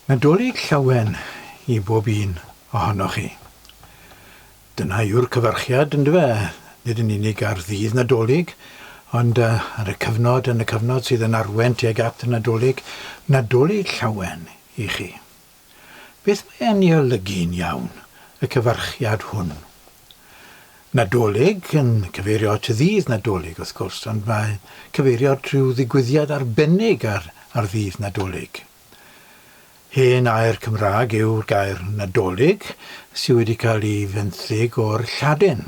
Nadolig Llawen I bob un ohonoch chi. Dyna yw'r cyfarchiad yn dyfa. Nid yn unig ar ddydd Nadolig, ond ar y cyfnod sydd yn arwen tuag at y Nadolig, Nadolig Llawen I chi. Beth mae'n ei olygu'n iawn, y cyfarchiad hwn? Nadolig yn cyfeirio at y ddydd Nadolig, wrth gwrs, ond mae'n cyfeirio at rhyw ddigwyddiad arbennig ar ddydd Nadolig. Hen air Cymraeg yw'r gair Nadolig, sydd wedi cael ei fenthyg o'r Lladin.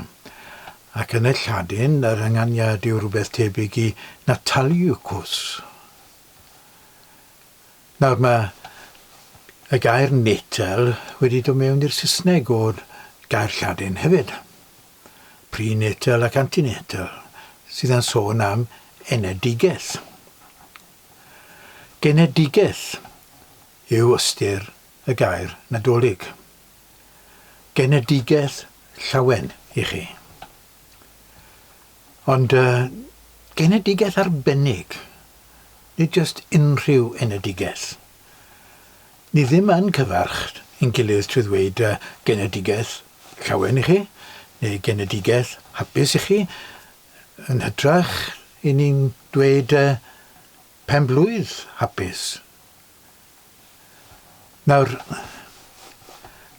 Ac yn y Lladin, yr ynganiad yw rhywbeth tebyg I Natalicus. Nawr mae y gair netel wedi dod mewn i'r Saesneg o'r gair Lladin hefyd. Prenatal ac antenatal, sydd yn sôn am enedigaeth. Genedigaeth yw ystyr y gair Nadolig. Genedigaeth Llawen I chi. Ond genedigaeth arbennig, nid just unrhyw enedigaeth. Ni ddim yn cyfarch yn gilydd trwy ddweud genedigaeth Llawen I chi, neu genedigaeth hapus I chi, yn hytrach I ni'n dweud penblwydd hapus. Nawr,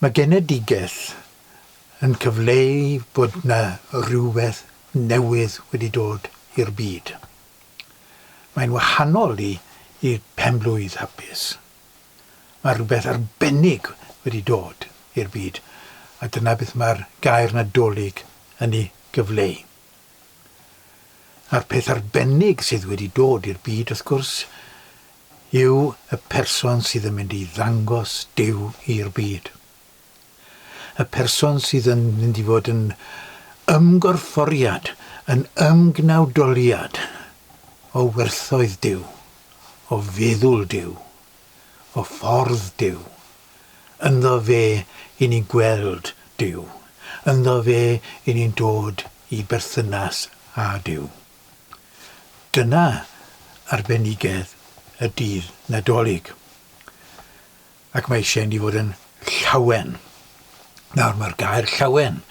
mae genedigaeth yn cyfleu bod yna rhywbeth newydd wedi dod i'r byd. Mae'n wahanol i'r penblwydd hapus. Mae rhywbeth arbennig wedi dod i'r byd, a dyna beth mae'r gair Nadolig yn ei gyfleu. A'r peth arbennig sydd wedi dod i'r byd, wrth gwrs, yw y person sydd yn mynd I ddangos Duw i'r byd. Y person sydd yn mynd I fod yn ymgorfforiad, yn ymgnawdoliad o werthoedd Duw, o feddwl Duw, o ffordd Duw. Ynddo fe I ni'n gweld Duw. Ynddo fe I ni'n dod I berthynas â Duw. Dyna arbenigedd y dydd Nadolig. Ac mae eisiau ni fod yn llawen. Nawr mae'r gair llawen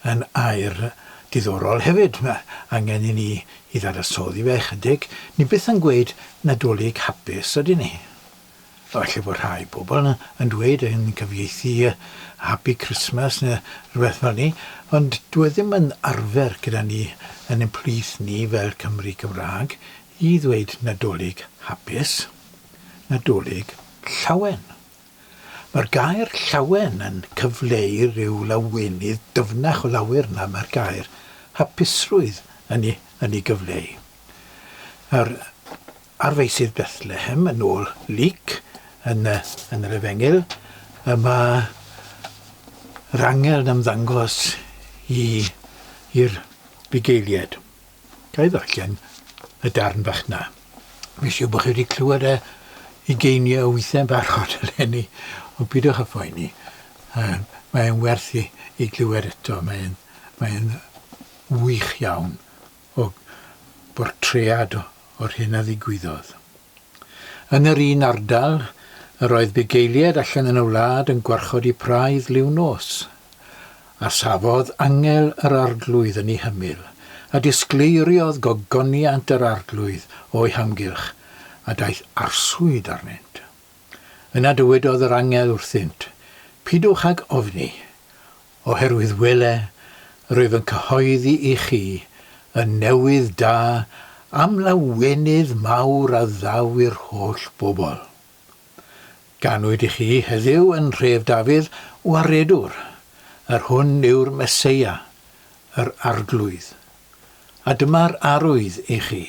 yn air diddorol hefyd. Mae angen I ni I ddadasoddi fe chydig. Ni byth yn gweud Nadolig hapus ydyn ni. Falle bod rhai pobl yn dweud yn cyfieithu Happy Christmas neu rhywbeth fel ni, ond dwi ddim yn arfer gyda ni yn ein plith ni fel Cymru Cymraeg I ddweud Nadolig hapus, Nadolig llawen. Mae'r gair llawen yn cyfleu rhyw lawenydd dyfnach o lawer na mae'r gair hapusrwydd yn ei gyfleu. Ar feisydd Bethlehem yn ôl Luc yn yr Efengil, mae'r angel yn ymddangos i'r bugeiliad. Ga I ddarllen y darn bach na. Fi siw bod chi wedi clywed ugeiniau o weithiau'n barod eleni, ond bydwch y phoeni. Mae'n werth I glywed eto. Mae'n wych iawn o bortread o'r hyn a ddigwyddodd. Yn yr un ardal, yr oedd bugeiliad allan yn y wlad yn gwarchod I praidd liw nos, a safodd angel yr arglwydd yn ei hymyl, a disgleiriodd gogoniant yr arglwydd o'i hamgylch, a daeth arswyd arnynt. Yna dywedodd yr angel wrthynt, pidwch ag ofni, oherwydd wele, rwyf yn cyhoeddi I chi, y newydd da, am lawenydd mawr a ddaw i'r holl bobl. Ganwyd I chi heddiw yn nhref Dafydd waredwr, yr hwn yw'r Meseia, yr arglwydd. A dyma'r arwydd I chi.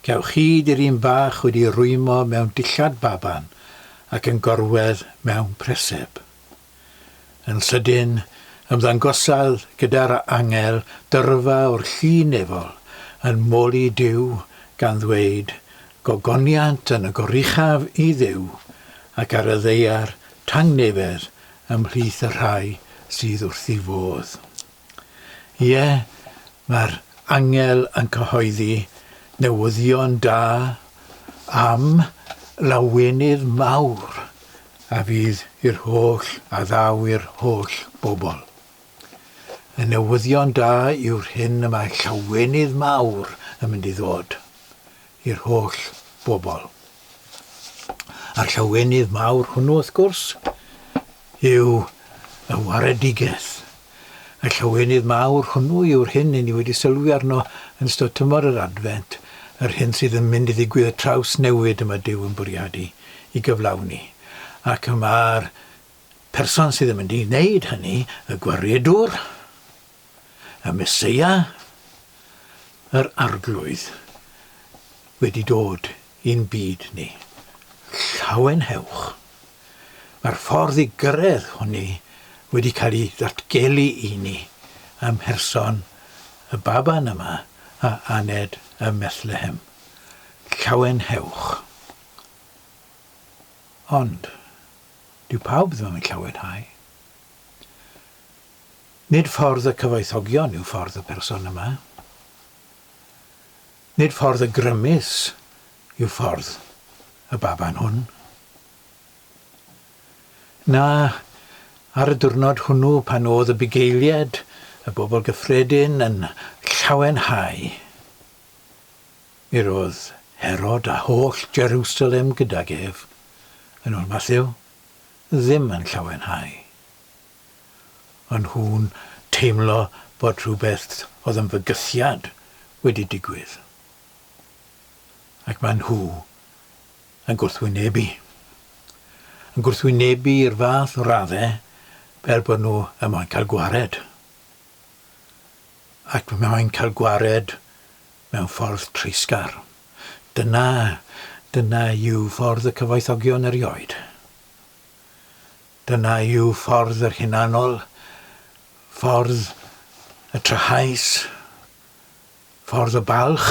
Cewch hyd i'r un bach wedi rwymo mewn dillad baban ac yn gorwedd mewn preseb. Yn sydyn, ymddangosodd gyda'r angel dyrfa o'r llun efol yn moli Duw gan ddweud gogoniant yn y goruchaf I Dduw ac ar y ddeiar tangnefedd ymhlith y rhai sydd wrth I fodd. Ie, mae'r angel yn cyhoeddi newyddion da am lawenydd mawr a fydd i'r holl a ddaw i'r holl bobl. Y newyddion da yw'r hyn y mae llawenydd mawr yn mynd i ddod i'r holl bobl. A'r llawenydd mawr hwnnw wrth gwrs yw y waredigaeth. Y llawenydd mawr hwnnw yw'r hyn ni wedi sylwi arno yn ystod tymor yr advent, yr hyn sydd yn mynd i ddigwydd y traws newid yma Duw yn bwriadu i gyflawni. Ac mae'r person sydd yn mynd i wneud hynny, y gwaredwr, y Meseia, yr arglwydd, wedi dod i'n byd ni. Llawen hewch. Mae'r ffordd i gyrraedd hwnni wedi cael ei ddatgelu i ni ym mherson y baban yma a aned y Methlehem. Llawen hewch. Ond, dyw pawb ddim yn llawenhau. Nid ffordd y cyfoethogion yw ffordd y person yma. Nid ffordd y grymus yw ffordd y baban hwn. Na, ar y diwrnod hwnnw pan oedd y bugeiliad, y bobl gyffredin yn llawenhau, mi roedd Herod a holl Jerusalem gydag ef, yn ôl Matthew, ddim yn llawenhau. Ond nhw'n teimlo bod rhywbeth oedd yn fygythiad wedi digwydd. Ac mae nhw yn gwrthwynebu. Yn gwrthwynebu i'r fath o raddau fel bod nhw yn moyn cael gwared. Ac moyn cael gwared mewn ffordd treisgar. Dyna yw ffordd y cyfoethogion erioed. Dyna yw ffordd yr hunanol, ffordd y trahais, ffordd y balch,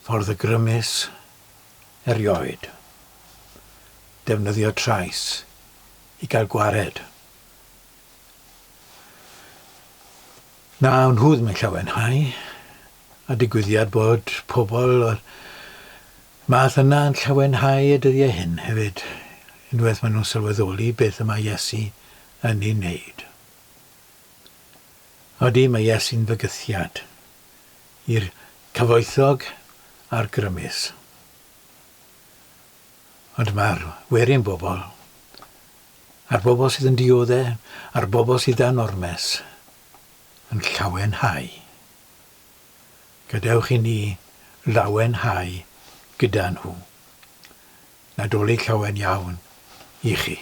ffordd y grymus erioed. Defnyddio trais i gael gwared. Na, nhw ddim yn llawenhau, a digwyddiad bod pobl o'r math yna yn llawenhau y dyddiau hyn hefyd. Unwaith maen nhw'n sylweddoli beth yma Iesu yn ei wneud. Odi, mae Iesu'n fygythiad i'r cyfoethog a'r grymus. Ond mae'r werin bobl, a'r bobl sydd yn dioddau, a'r bobl sydd yn ormes, yn llawenhau. Gadewch i ni lawenhau gyda nhw. Nadolig llawen iawn i chi.